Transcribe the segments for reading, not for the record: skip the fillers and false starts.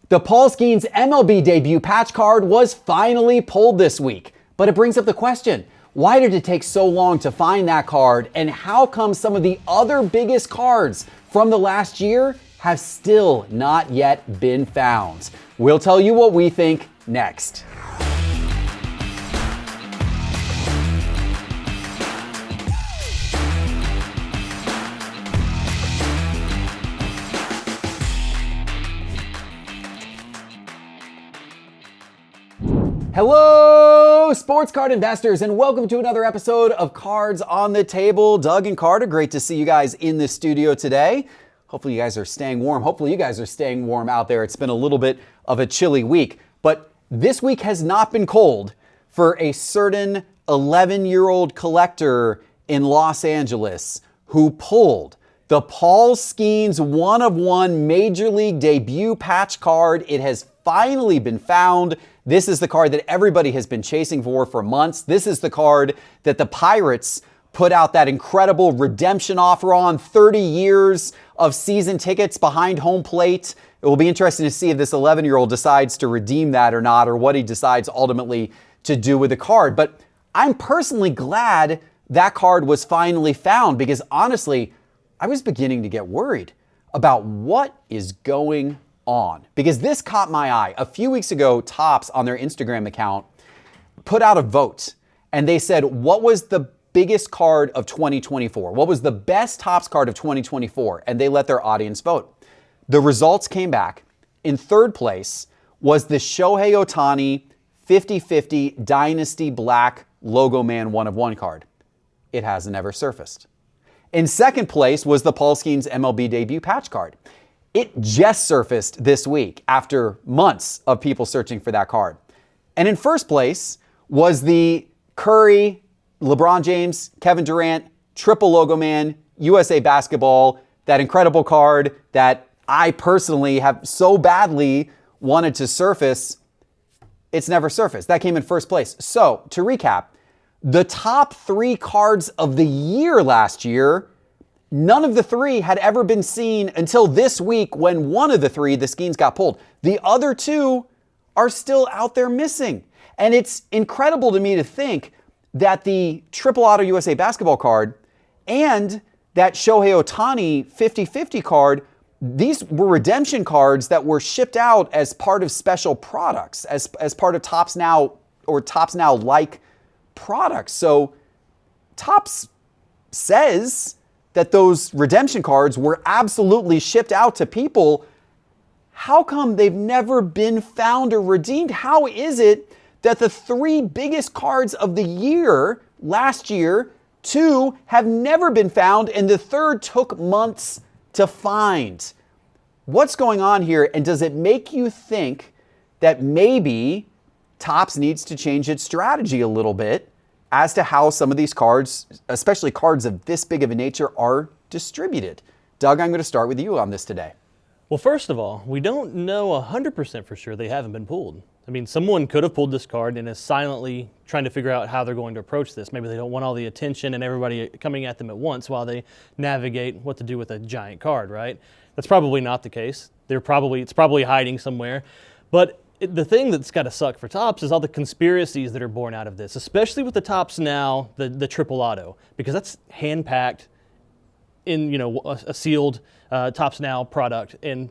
The Paul Skeens MLB debut patch card was finally pulled this week, but it brings up the question, why did it take so long to find that card, and how come some of the other biggest cards from the last year have still not yet been found? We'll tell you what we think next. Hello, sports card investors, and welcome to another episode of Cards on the Table. Doug and Carter, great to see you guys in the studio today. Hopefully you guys are staying warm. Hopefully you guys are staying warm out there. It's been a little bit of a chilly week, but this week has not been cold for a certain 11-year-old collector in Los Angeles who pulled the Paul Skeens 1-of-1 Major League debut patch card. It has finally been found. This is the card that everybody has been chasing for months. This is the card that the Pirates put out that incredible redemption offer on, 30 years of season tickets behind home plate. It will be interesting to see if this 11-year-old decides to redeem that or not, or what he decides ultimately to do with the card. But I'm personally glad that card was finally found, because honestly, I was beginning to get worried about what is going on, because this caught my eye. A few weeks ago, Topps on their Instagram account put out a vote, and they said, what was the biggest card of 2024? What was the best Topps card of 2024? And they let their audience vote. The results came back. In third place was the Shohei Ohtani 50-50 Dynasty Black Logo Man 1-of-1 card. It hasn't ever surfaced. In second place was the Paul Skeens MLB debut patch card. It just surfaced this week after months of people searching for that card. And in first place was the Curry, LeBron James, Kevin Durant, triple logo man, USA Basketball, that incredible card that I personally have so badly wanted to surface. It's never surfaced. That came in first place. So to recap, the top 3 cards of the year last year, none of the 3 had ever been seen until this week, when one of the 3, the Skeens, got pulled. The other 2 are still out there missing. And it's incredible to me to think that the Triple Auto USA Basketball card and that Shohei Ohtani 50-50 card, these were redemption cards that were shipped out as part of special products, as part of Topps Now or Topps Now-like products. So Topps says that those redemption cards were absolutely shipped out to people. How come they've never been found or redeemed? How is it that the 3 biggest cards of the year last year, 2 have never been found, and the third took months to find? What's going on here, and does it make you think that maybe Topps needs to change its strategy a little bit as to how some of these cards, especially cards of this big of a nature, are distributed? Doug, I'm going to start with you on this today. Well, first of all, we don't know 100% for sure they haven't been pulled. I mean, someone could have pulled this card and is silently trying to figure out how they're going to approach this. Maybe they don't want all the attention and everybody coming at them at once while they navigate what to do with a giant card, right? That's probably not the case. It's probably hiding somewhere. But the thing that's got to suck for Topps is all the conspiracies that are born out of this, especially with the Topps Now, the triple auto, because that's hand-packed in a sealed Topps Now product and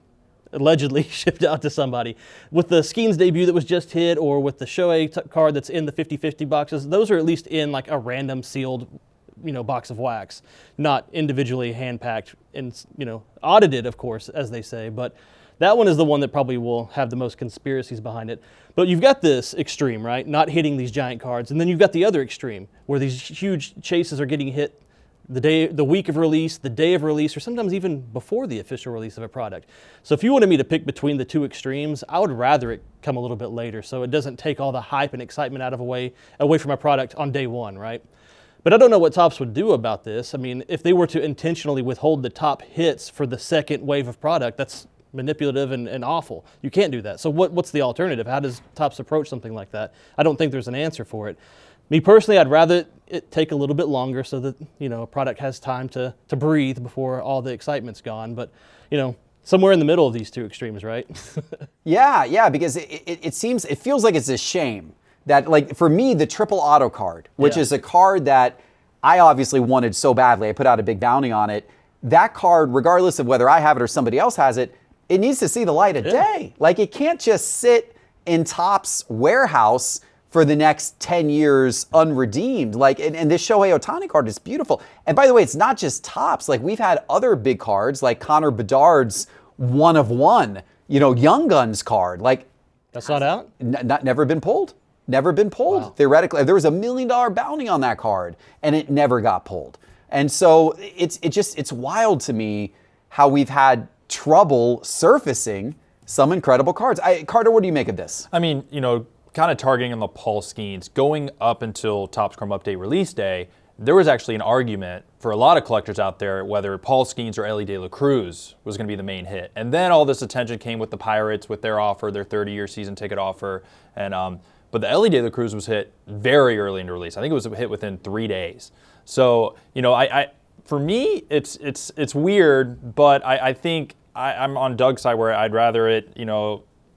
allegedly shipped out to somebody. With the Skeens debut that was just hit, or with the Shohei card that's in the 50-50 boxes, those are at least in like a random sealed box of wax, not individually hand-packed and audited, of course, as they say. But that one is the one that probably will have the most conspiracies behind it. But you've got this extreme, right? Not hitting these giant cards. And then you've got the other extreme, where these huge chases are getting hit the week of release, the day of release, or sometimes even before the official release of a product. So if you wanted me to pick between the 2 extremes, I would rather it come a little bit later, so it doesn't take all the hype and excitement away from a product on day 1, right? But I don't know what Topps would do about this. I mean, if they were to intentionally withhold the top hits for the second wave of product, that's manipulative and awful. You can't do that. So what's the alternative? How does Topps approach something like that? I don't think there's an answer for it. Me personally, I'd rather it take a little bit longer so that a product has time to breathe before all the excitement's gone. But somewhere in the middle of these two extremes, right? Yeah, because it feels like it's a shame that, like, for me, the triple auto card, which is a card that I obviously wanted so badly, I put out a big bounty on it. That card, regardless of whether I have it or somebody else has it, it needs to see the light of day. Like, it can't just sit in Topps warehouse for the next 10 years unredeemed. Like, and this Shohei Ohtani card is beautiful. And by the way, it's not just Topps. Like, we've had other big cards, like Connor Bedard's 1 of 1, Young Guns card. Like, that's not out? Never been pulled. Never been pulled. Wow. Theoretically, there was a $1 million bounty on that card, and it never got pulled. And so it's wild to me how we've had trouble surfacing some incredible cards. Carter, what do you make of this? I mean, kind of targeting on the Paul Skeens, going up until Topps Chrome Update release day, there was actually an argument for a lot of collectors out there whether Paul Skeens or Elly De La Cruz was going to be the main hit. And then all this attention came with the Pirates with their offer, their 30-year season ticket offer. And but the Elly De La Cruz was hit very early in the release. I think it was hit within 3 days. So, for me, it's weird, but I think I'm on Doug's side where I'd rather it,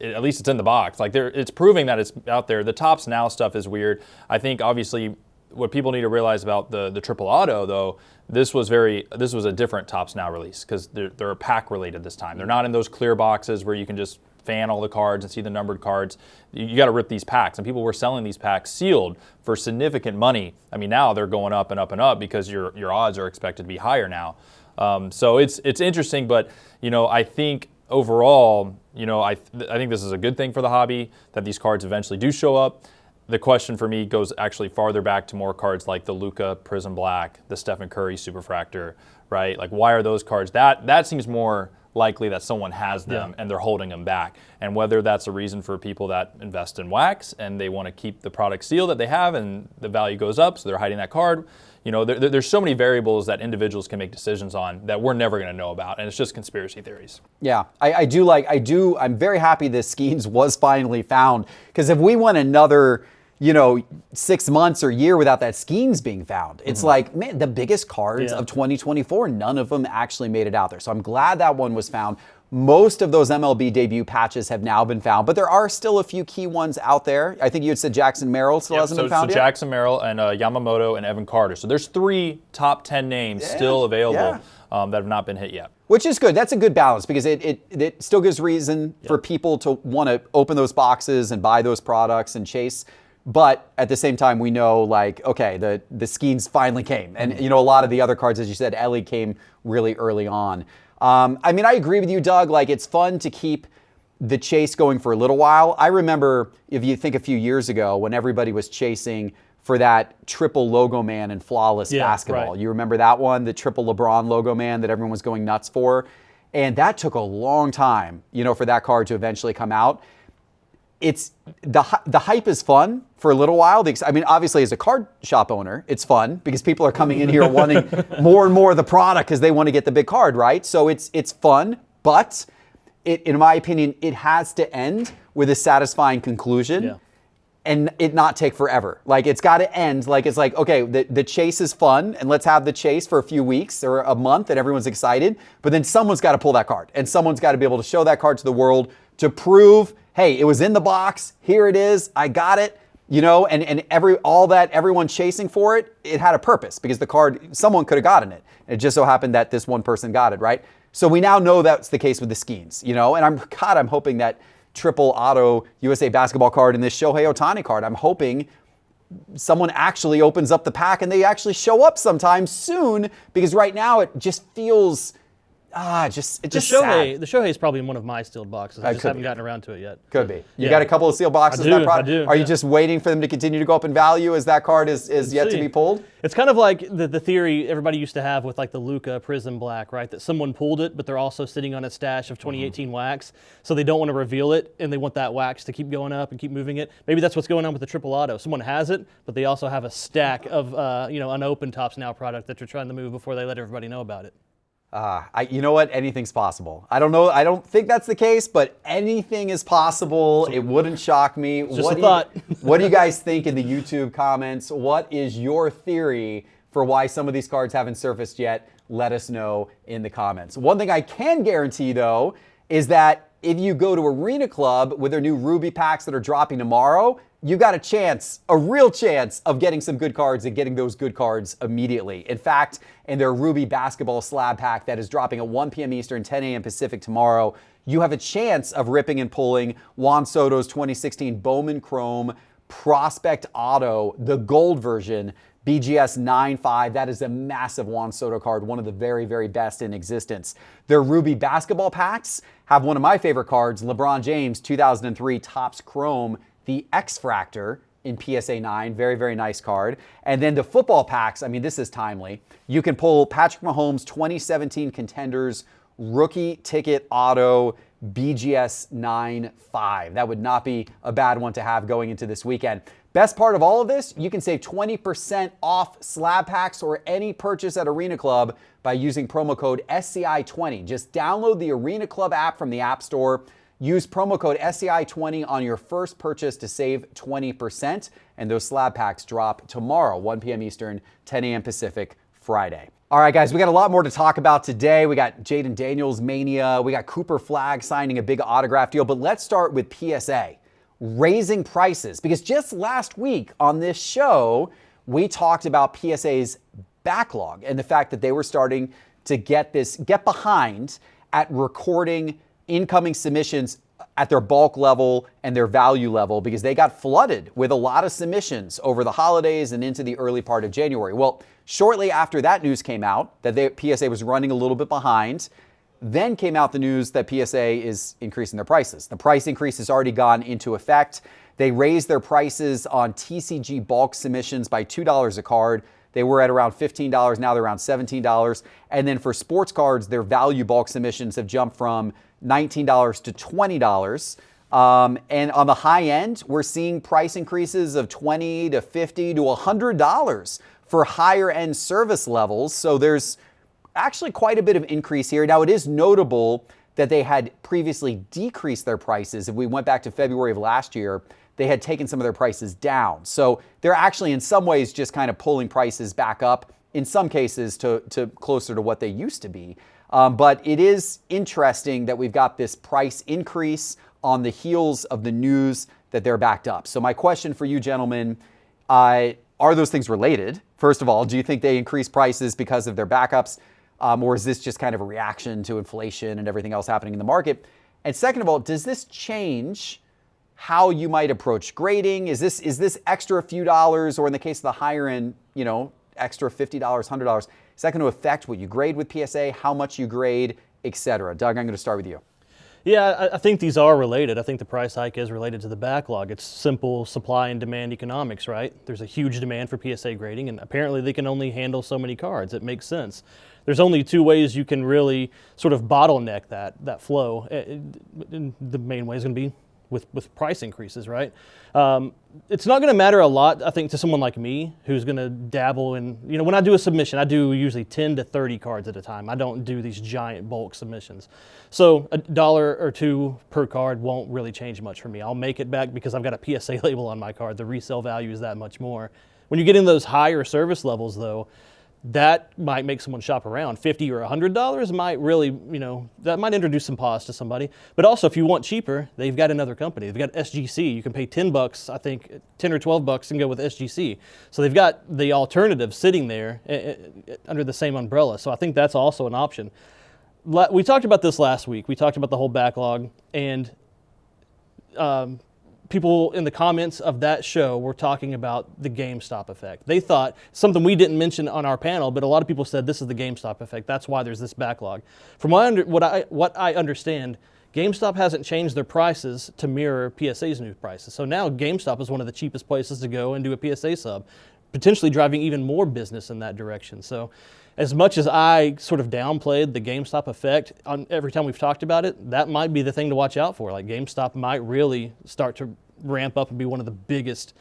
at least it's in the box. Like, it's proving that it's out there. The Topps Now stuff is weird. I think, obviously, what people need to realize about the triple auto, though, this was a different Topps Now release because they're pack related this time. They're not in those clear boxes where you can just fan all the cards and see the numbered cards. You got to rip these packs, and people were selling these packs sealed for significant money. I mean, now they're going up and up and up because your odds are expected to be higher now. So it's interesting, but I think overall, I think this is a good thing for the hobby that these cards eventually do show up. The question for me goes actually farther back to more cards like the Luka Prism Black, the Stephen Curry Superfractor, right? Like, why are those cards? That seems more likely that someone has them and they're holding them back. And whether that's a reason for people that invest in wax and they want to keep the product sealed that they have and the value goes up, so they're hiding that card. There's so many variables that individuals can make decisions on that we're never going to know about, and it's just conspiracy theories. Yeah, I'm very happy this Skeens was finally found, because if we went another 6 months or year without that Skeens being found, it's like, man, the biggest cards of 2024, none of them actually made it out there. So I'm glad that one was found. Most of those MLB debut patches have now been found, but there are still a few key ones out there. I think you had said Jackson Merrill still hasn't been found yet? Jackson Merrill and Yamamoto and Evan Carter. So there's 3 top 10 names still available that have not been hit yet. Which is good. That's a good balance, because it still gives reason for people to want to open those boxes and buy those products and chase. But at the same time, we know, like, okay, the Skeens finally came. And, a lot of the other cards, as you said, Elly came really early on. I mean, I agree with you, Doug. Like, it's fun to keep the chase going for a little while. I remember, if you think a few years ago, when everybody was chasing for that triple logo man in Flawless Basketball. Right. You remember that one, the triple LeBron logo man that everyone was going nuts for? And that took a long time, for that card to eventually come out. It's the hype is fun for a little while. I mean, obviously, as a card shop owner, it's fun because people are coming in here wanting more and more of the product because they want to get the big card, right? So it's fun, but in my opinion, it has to end with a satisfying conclusion and it not take forever. Like, it's got to end. Like, it's like, okay, the chase is fun, and let's have the chase for a few weeks or a month, and everyone's excited. But then someone's got to pull that card, and someone's got to be able to show that card to the world to prove, hey, it was in the box, here it is, I got it, and everyone chasing for it, it had a purpose, because the card, someone could have gotten it. It just so happened that this one person got it, right? So we now know that's the case with the Skeens, and I'm hoping that triple auto USA basketball card and this Shohei Ohtani card, I'm hoping someone actually opens up the pack and they actually show up sometime soon, because right now it just feels sad. The Shohei is probably in one of my sealed boxes. I just haven't gotten around to it yet. Could be. You got a couple of sealed boxes. I do. Are you just waiting for them to continue to go up in value as that card is yet to be pulled? It's kind of like the theory everybody used to have with, like, the Luka Prism Black, right? That someone pulled it, but they're also sitting on a stash of 2018 wax, so they don't want to reveal it, and they want that wax to keep going up and keep moving it. Maybe that's what's going on with the triple auto. Someone has it, but they also have a stack of unopened Topps Now product that they're trying to move before they let everybody know about it. You know what? Anything's possible. I don't know. I don't think that's the case, but anything is possible. It wouldn't shock me. Just a thought. What do you guys think in the YouTube comments? What is your theory for why some of these cards haven't surfaced yet? let us know in the comments. One thing I can guarantee, though, is that if you go to Arena Club with their new Ruby packs that are dropping tomorrow, you got a chance, a real chance of getting some good cards and getting those good cards immediately. In fact, in their Ruby basketball slab pack that is dropping at 1 p.m. Eastern, 10 a.m. Pacific tomorrow, you have a chance of ripping and pulling Juan Soto's 2016 Bowman Chrome Prospect Auto, the gold version, BGS 9.5. That is a massive Juan Soto card, one of the very, very best in existence. Their Ruby basketball packs have one of my favorite cards, LeBron James 2003 Topps Chrome, the X-Fractor in PSA 9. Very, very nice card. And then the football packs, I mean, this is timely. You can pull Patrick Mahomes 2017 Contenders Rookie Ticket Auto BGS 9.5. That would not be a bad one to have going into this weekend. Best part of all of this, you can save 20% off slab packs or any purchase at Arena Club by using promo code SCI20. Just download the Arena Club app from the App Store. Use promo code SCI20 on your first purchase to save 20%. And those slab packs drop tomorrow, 1 p.m. Eastern, 10 a.m. Pacific, Friday. All right, guys, we got a lot more to talk about today. We got Jayden Daniels mania. We got Cooper Flagg signing a big autograph deal. But let's start with PSA raising prices, because just last week on this show, we talked about PSA's backlog and the fact that they were starting to get behind at recording incoming submissions at their bulk level and their value level, because they got flooded with a lot of submissions over the holidays and into the early part of January. Well, shortly after that news came out that PSA was running a little bit behind, then came out the news that PSA is increasing their prices. The price increase has already gone into effect. They raised their prices on TCG bulk submissions by $2 a card. They were at around $15. Now they're around $17. And then for sports cards, their value bulk submissions have jumped from $19 to $20. And on the high end, we're seeing price increases of $20 to $50 to $100 for higher end service levels. So there's actually quite a bit of increase here. Now, it is notable that they had previously decreased their prices. If we went back to February of last year, they had taken some of their prices down. So they're actually in some ways just kind of pulling prices back up, in some cases to closer to what they used to be. But it is interesting that we've got this price increase on the heels of the news that they're backed up. So my question for you, gentlemen, are those things related? First of all, do you think they increase prices because of their backups? Or is this just kind of a reaction to inflation and everything else happening in the market? And second of all, does this change how you might approach grading? Is this extra few dollars, or in the case of the higher end, extra $50, $100, is that going to affect what you grade with PSA, how much you grade, etc.? Doug, I'm going to start with you. Yeah, I think these are related. I think the price hike is related to the backlog. It's simple supply and demand economics, right? There's a huge demand for PSA grading, and apparently they can only handle so many cards. It makes sense. There's only two ways you can really sort of bottleneck that flow. The main way is going to be with price increases, right? It's not going to matter a lot, I think, to someone like me who's going to dabble in, when I do a submission, I do usually 10 to 30 cards at a time. I don't do these giant bulk submissions. So $1 or $2 per card won't really change much for me. I'll make it back because I've got a PSA label on my card. The resale value is that much more. When you get in those higher service levels, though, that might make someone shop around. $50 or $100 might really, that might introduce some pause to somebody. But also, if you want cheaper, they've got another company. They've got SGC. You can pay $10, I think, $10 or $12 and go with SGC. So they've got the alternative sitting there under the same umbrella. So I think that's also an option. We talked about this last week. We talked about the whole backlog, and people in the comments of that show were talking about the GameStop effect. They thought something we didn't mention on our panel, but a lot of people said this is the GameStop effect. That's why there's this backlog. From what I understand, GameStop hasn't changed their prices to mirror PSA's new prices. So now GameStop is one of the cheapest places to go and do a PSA sub, potentially driving even more business in that direction. So as much as I sort of downplayed the GameStop effect on every time we've talked about it, that might be the thing to watch out for. Like GameStop might really start to ramp up and be one of the biggest,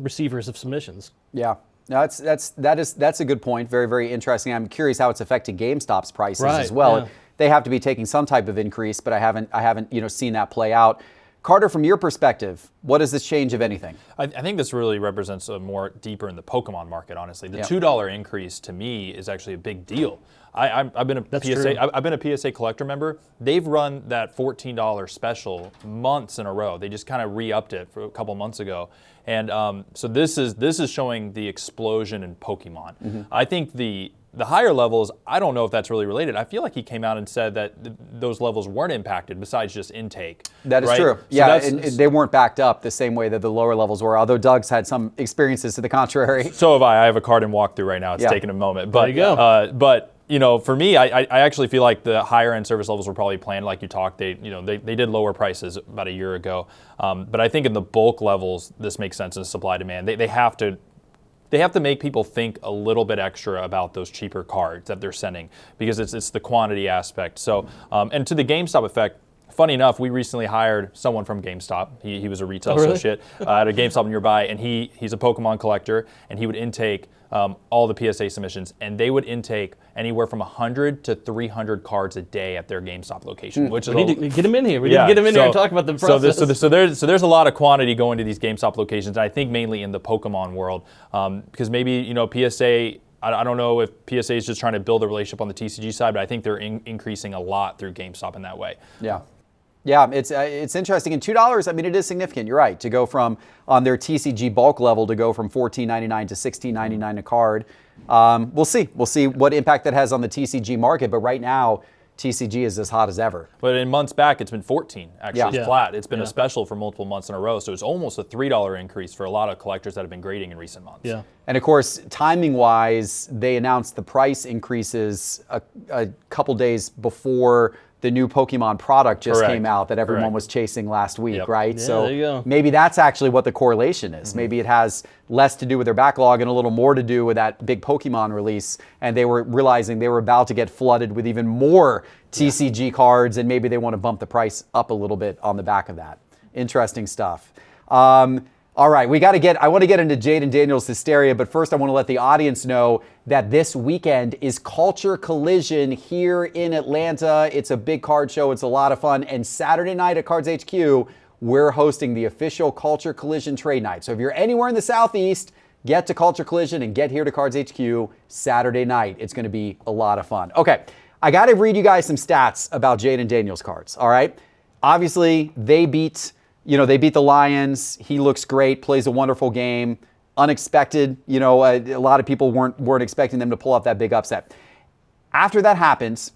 receivers of submissions. Yeah, no, that's a good point. Very, very interesting. I'm curious how it's affecting GameStop's prices as well. Yeah. They have to be taking some type of increase, but I haven't seen that play out. Carter, from your perspective, what does this change, if anything? I think this really represents a more deeper in the Pokemon market, honestly. The Yeah. $2 increase to me is actually a big deal. I've been a PSA. I've been a PSA collector member. They've run that $14 special months in a row. They just kind of re-upped it for a couple months ago, and so this is showing the explosion in Pokemon. I think the higher levels, I don't know if that's really related. I feel like he came out and said that those levels weren't impacted besides just intake. That is right? true. So Yeah, and they weren't backed up the same way that the lower levels were, although Doug's had some experiences to the contrary. So have I. I have a card and walkthrough right now. It's taking a moment. But, there you go. But you know, for me, I actually feel like the higher end service levels were probably planned, like you talked. They did lower prices about a year ago. But I think in the bulk levels, this makes sense in supply demand. They have to make people think a little bit extra about those cheaper cards that they're sending because it's the quantity aspect. So, and to the GameStop effect, funny enough, we recently hired someone from GameStop. He was a retail associate at a GameStop nearby, and he's a Pokemon collector, and he would intake all the PSA submissions, and they would intake anywhere from 100 to 300 cards a day at their GameStop location. Which We need to get him in here. We need to get him in here and talk about the process. So there's a lot of quantity going to these GameStop locations, and I think mainly in the Pokemon world, because maybe PSA. I don't know if PSA is just trying to build a relationship on the TCG side, but I think they're increasing a lot through GameStop in that way. Yeah. Yeah, it's interesting. And $2, I mean, it is significant. You're right. To go from, on their TCG bulk level, to go from $14.99 to $16.99 a card. We'll see. We'll see what impact that has on the TCG market. But right now, TCG is as hot as ever. But in months back, it's been 14, actually. Yeah. Flat. It's been a special for multiple months in a row. So it's almost a $3 increase for a lot of collectors that have been grading in recent months. Yeah. And of course, timing-wise, they announced the price increases a couple days before the new Pokemon product just came out that everyone was chasing last week, right? Yeah, so there you go. maybe that's actually what the correlation is. Maybe it has less to do with their backlog and a little more to do with that big Pokemon release, and they were realizing they were about to get flooded with even more TCG cards, and maybe they want to bump the price up a little bit on the back of that. Interesting stuff. All right, I want to get into Jayden Daniels' hysteria, but first I want to let the audience know that this weekend is Culture Collision here in Atlanta. It's a big card show. It's a lot of fun. And Saturday night at Cards HQ, we're hosting the official Culture Collision trade night. So if you're anywhere in the Southeast, get to Culture Collision and get here to Cards HQ Saturday night. It's going to be a lot of fun. Okay, I got to read you guys some stats about Jayden Daniels cards, all right? Obviously, they beat the Lions. He looks great, plays a wonderful game. Unexpected, a lot of people weren't expecting them to pull off that big upset. After that happens,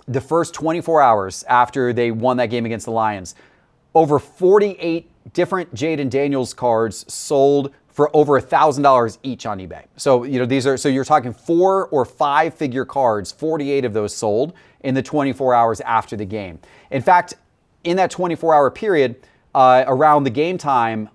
the first 24 hours after they won that game against the Lions, over 48 different Jayden Daniels cards sold for over $1,000 each on eBay. So, you're talking 4 or 5 figure cards, 48 of those sold in the 24 hours after the game. In fact, in that 24-hour period, around the game time,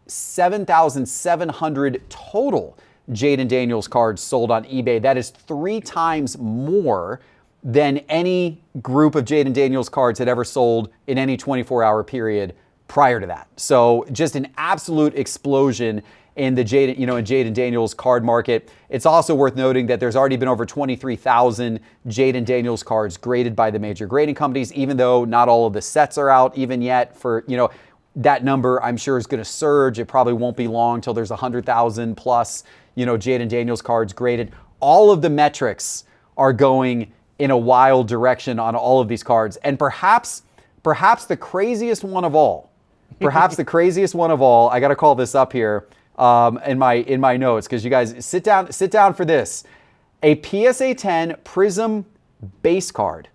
7,700 total Jayden Daniels cards sold on eBay. That is 3 times more than any group of Jayden Daniels cards had ever sold in any 24-hour period prior to that. So just an absolute explosion in the Jayden Daniels card market. It's also worth noting that there's already been over 23,000 Jayden Daniels cards graded by the major grading companies, even though not all of the sets are out even yet. That number, I'm sure, is going to surge. It probably won't be long till there's 100,000 plus, Jayden Daniels cards graded. All of the metrics are going in a wild direction on all of these cards. And perhaps the craziest one of all, I got to call this up here in my notes, because you guys sit down for this. A PSA 10 Prism base card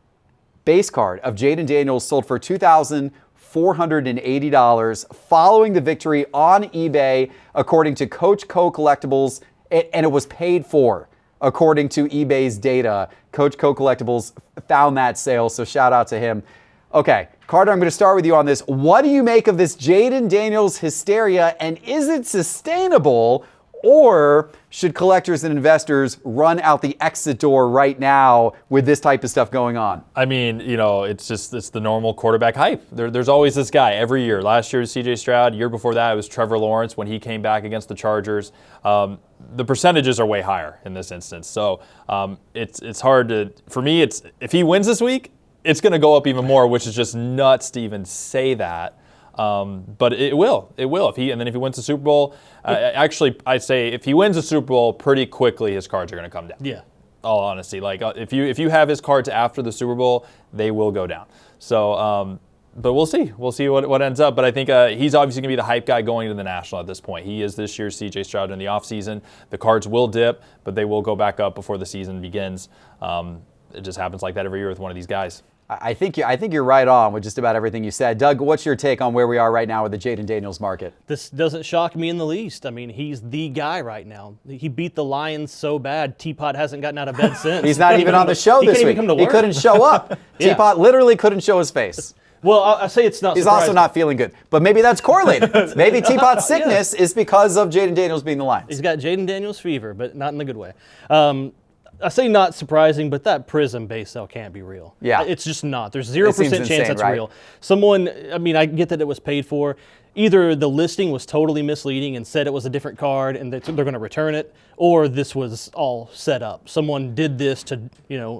of Jayden Daniels sold for $2,480 following the victory on eBay, according to Coach Co Collectibles, and it was paid for according to eBay's data. Coach Co Collectibles found that sale, so shout out to him. Okay, Carter, I'm going to start with you on this. What do you make of this Jayden Daniels hysteria, and is it sustainable, or should collectors and investors run out the exit door right now with this type of stuff going on? I mean, it's the normal quarterback hype. There's always this guy every year. Last year was C.J. Stroud. Year before that it was Trevor Lawrence when he came back against the Chargers. The percentages are way higher in this instance. So it's hard for me, if he wins this week, it's going to go up even more, which is just nuts to even say that. But it will. If he wins the Super Bowl, actually, I'd say if he wins the Super Bowl pretty quickly, his cards are going to come down. Yeah. All honesty, like if you have his cards after the Super Bowl, they will go down. So, but we'll see. We'll see what ends up. But I think he's obviously going to be the hype guy going to the National at this point. He is this year's C.J. Stroud in the offseason. The cards will dip, but they will go back up before the season begins. It just happens like that every year with one of these guys. I think you're right on with just about everything you said. Doug, what's your take on where we are right now with the Jayden Daniels market? This doesn't shock me in the least. I mean, he's the guy right now. He beat the Lions so bad, Teapot hasn't gotten out of bed since. He's not even on the show this week. He couldn't show up. Yeah. Teapot literally couldn't show his face. Well, I say it's not He's surprising. also not feeling good. But maybe that's correlated. Maybe Teapot's sickness is because of Jayden Daniels being the Lions. He's got Jayden Daniels fever, but not in the good way. I say not surprising, but that Prism base sale can't be real. Yeah. It's just not. There's 0% insane, chance that's right? real. Someone, I mean, I get that it was paid for. Either the listing was totally misleading and said it was a different card and they're going to return it, or this was all set up. Someone did this to,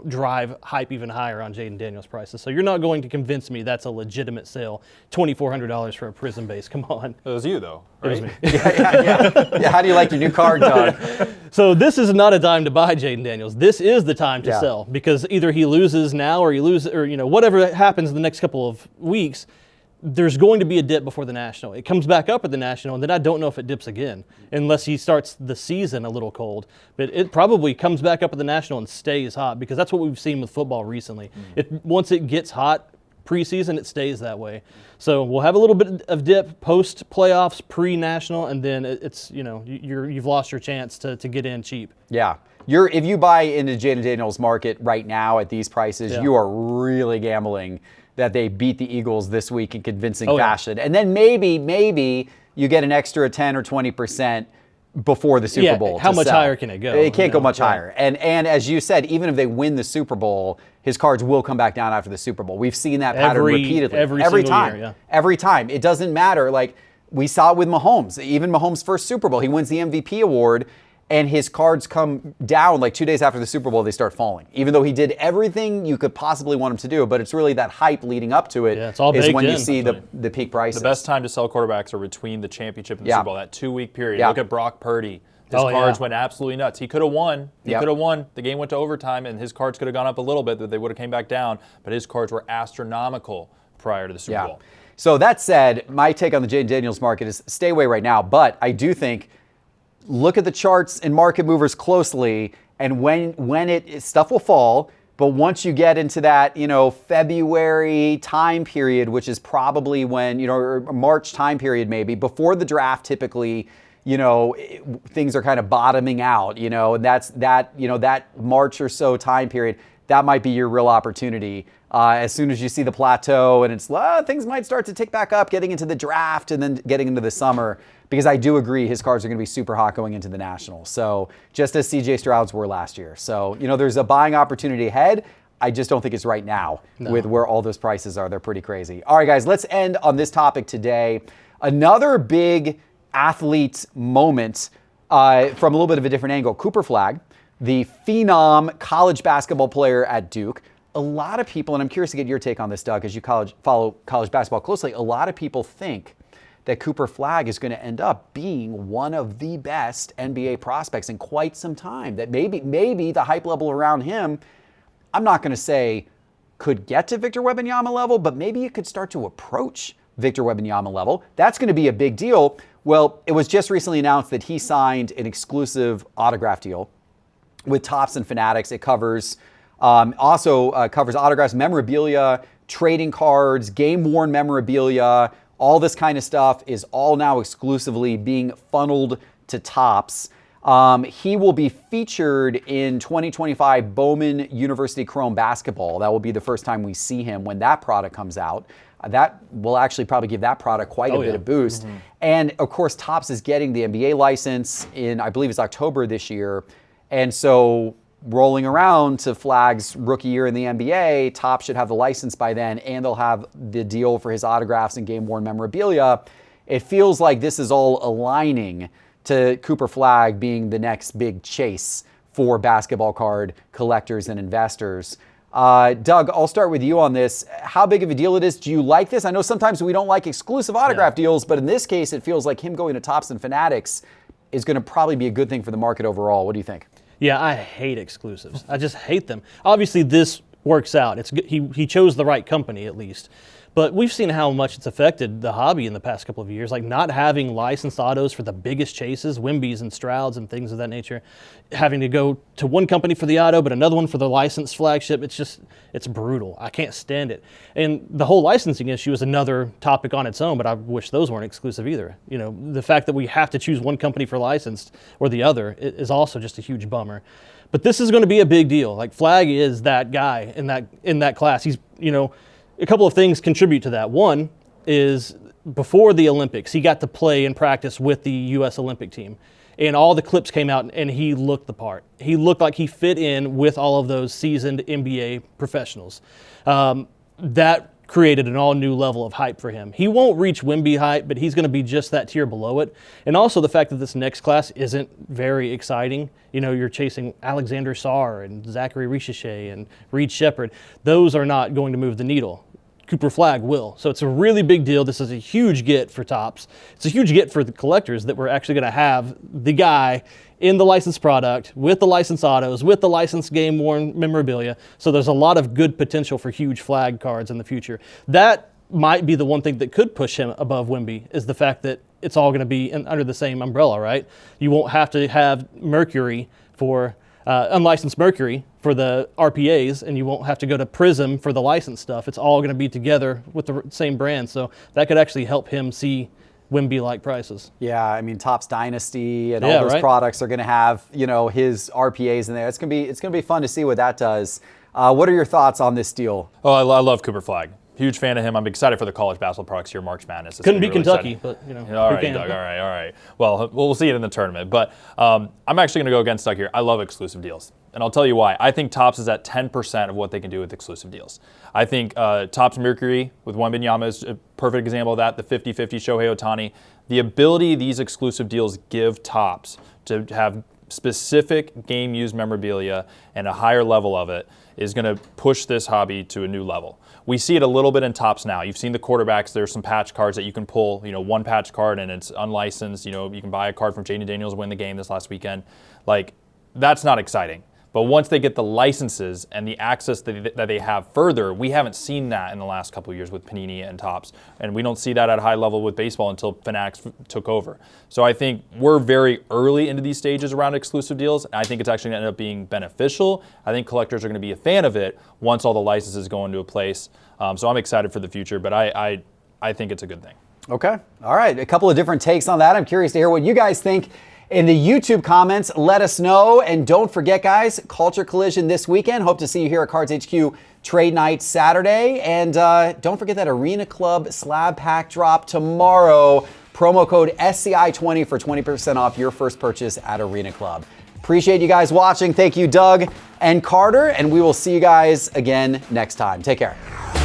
drive hype even higher on Jayden Daniels prices. So you're not going to convince me that's a legitimate sale. $2,400 for a Prism base. Come on. It was you, though, right? It was me. Yeah, how do you like your new card, Doug? So this is not a time to buy Jayden Daniels. This is the time to Yeah. sell, because either he loses now or whatever happens in the next couple of weeks, there's going to be a dip before the National. It comes back up at the National, and then I don't know if it dips again unless he starts the season a little cold. But it probably comes back up at the National and stays hot, because that's what we've seen with football recently. Once it gets hot preseason, it stays that way. So we'll have a little bit of dip post playoffs, pre-National, and then it's you've lost your chance to get in cheap. Yeah. If you buy into Jayden Daniels market right now at these prices, Yeah. you are really gambling that they beat the Eagles this week in convincing Oh, yeah. fashion. And then maybe you get an extra 10 or 20% before the Super Bowl. How to much sell. higher can it go? It can't go much Right. higher. And as you said, even if they win the Super Bowl, his cards will come back down after the Super Bowl. We've seen that pattern repeatedly. Every single time. year, yeah. Every time. It doesn't matter. Like we saw it with Mahomes. Even Mahomes' first Super Bowl, he wins the MVP award, and his cards come down like 2 days after the Super Bowl, they start falling. Even though he did everything you could possibly want him to do, but it's really that hype leading up to it Yeah, it's all is baked when you in. see the peak prices. The best time to sell quarterbacks are between the championship and the Yeah. Super Bowl, that 2-week period. Yeah. Look at Brock Purdy. His Oh, cards yeah. went absolutely nuts. He could have won. He Yep. could have won. The game went to overtime, and his cards could have gone up a little bit, that they would have came back down. But his cards were astronomical prior to the Super Bowl. So that said, my take on the Jayden Daniels market is stay away right now. But I do think look at the charts and market movers closely, and when stuff will fall. But once you get into that, February time period, which is probably when, or March time period maybe, before the draft typically, things are kind of bottoming out, and that's that March or so time period, that might be your real opportunity. As soon as you see the plateau and things might start to tick back up, getting into the draft and then getting into the summer, because I do agree his cards are going to be super hot going into the National. So just as CJ Stroud's were last year. So, there's a buying opportunity ahead. I just don't think it's right now with where all those prices are. They're pretty crazy. All right, guys, let's end on this topic today. Another big athlete moment from a little bit of a different angle. Cooper Flagg, the phenom college basketball player at Duke. A lot of people, and I'm curious to get your take on this, Doug, as you follow college basketball closely, a lot of people think that Cooper Flagg is going to end up being one of the best NBA prospects in quite some time. That maybe the hype level around him, I'm not going to say could get to Victor Wembanyama level, but maybe it could start to approach Victor Wembanyama level. That's going to be a big deal. Well, it was just recently announced that he signed an exclusive autograph deal with Topps and Fanatics. It covers covers autographs, memorabilia, trading cards, game-worn memorabilia. All this kind of stuff is all now exclusively being funneled to Topps. He will be featured in 2025 Bowman University Chrome Basketball. That will be the first time we see him when that product comes out. That will actually probably give that product quite a bit of boost. Mm-hmm. And of course, Topps is getting the NBA license in, I believe it's October this year. And so rolling around to Flagg's rookie year in the NBA, Topps should have the license by then, and they'll have the deal for his autographs and game-worn memorabilia. It feels like this is all aligning to Cooper Flagg being the next big chase for basketball card collectors and investors. Doug, I'll start with you on this. How big of a deal it is? Do you like this? I know sometimes we don't like exclusive autograph deals, but in this case, it feels like him going to Topps and Fanatics is going to probably be a good thing for the market overall. What do you think? Yeah, I hate exclusives. I just hate them. Obviously, this works out. It's good. He chose the right company at least. But we've seen how much it's affected the hobby in the past couple of years, like not having licensed autos for the biggest chases, Wimbys and Strouds and things of that nature, having to go to one company for the auto, but another one for the licensed flagship. It's brutal. I can't stand it. And the whole licensing issue is another topic on its own, but I wish those weren't exclusive either. You know, the fact that we have to choose one company for licensed or the other is also just a huge bummer. But this is going to be a big deal. Like Flagg is that guy in that class. He's, you know, a couple of things contribute to that. One is before the Olympics, he got to play and practice with the U.S. Olympic team. And all the clips came out and he looked the part. He looked like he fit in with all of those seasoned NBA professionals. That created an all new level of hype for him. He won't reach Wimby hype, but he's going to be just that tier below it. And also the fact that this next class isn't very exciting. You know, you're chasing Alexander Sarr and Zachary Richichet and Reed Shepherd. Those are not going to move the needle. Cooper Flagg will. So it's a really big deal. This is a huge get for Topps. It's a huge get for the collectors that we're actually going to have the guy in the licensed product with the licensed autos, with the licensed game-worn memorabilia. So there's a lot of good potential for huge Flagg cards in the future. That might be the one thing that could push him above Wimby, is the fact that it's all going to be under the same umbrella, right? You won't have to have Mercury for unlicensed Mercury for the RPAs, and you won't have to go to Prism for the licensed stuff. It's all going to be together with the same brand. So that could actually help him see Wimby-like prices. Yeah, I mean, Topps Dynasty and all those products are going to have, you know, his RPAs in there. It's going to be fun to see what that does. What are your thoughts on this deal? Oh, I love Cooper Flagg. Huge fan of him. I'm excited for the college basketball products here, March Madness. Couldn't beat Kentucky, but, you know. All right, Doug, all right. Well, we'll see it in the tournament. But I'm actually going to go against Doug here. I love exclusive deals. And I'll tell you why. I think Topps is at 10% of what they can do with exclusive deals. I think Topps Mercury with Wembanyama is a perfect example of that, the 50-50 Shohei Ohtani. The ability these exclusive deals give Topps to have specific game-used memorabilia and a higher level of it is going to push this hobby to a new level. We see it a little bit in Topps now. You've seen the quarterbacks. There's some patch cards that you can pull, you know, one patch card and it's unlicensed. You know, you can buy a card from Jayden Daniels, win the game this last weekend. Like, that's not exciting. But once they get the licenses and the access that they have further, we haven't seen that in the last couple of years with Panini and Topps. And we don't see that at a high level with baseball until Fanatics took over. So I think we're very early into these stages around exclusive deals. And I think it's actually going to end up being beneficial. I think collectors are going to be a fan of it once all the licenses go into a place. So I'm excited for the future, but I think it's a good thing. Okay. All right. A couple of different takes on that. I'm curious to hear what you guys think. In the YouTube comments, let us know. And don't forget, guys, Culture Collision this weekend. Hope to see you here at Cards HQ Trade Night Saturday. And don't forget that Arena Club slab pack drop tomorrow. Promo code SCI20 for 20% off your first purchase at Arena Club. Appreciate you guys watching. Thank you, Doug and Carter. And we will see you guys again next time. Take care.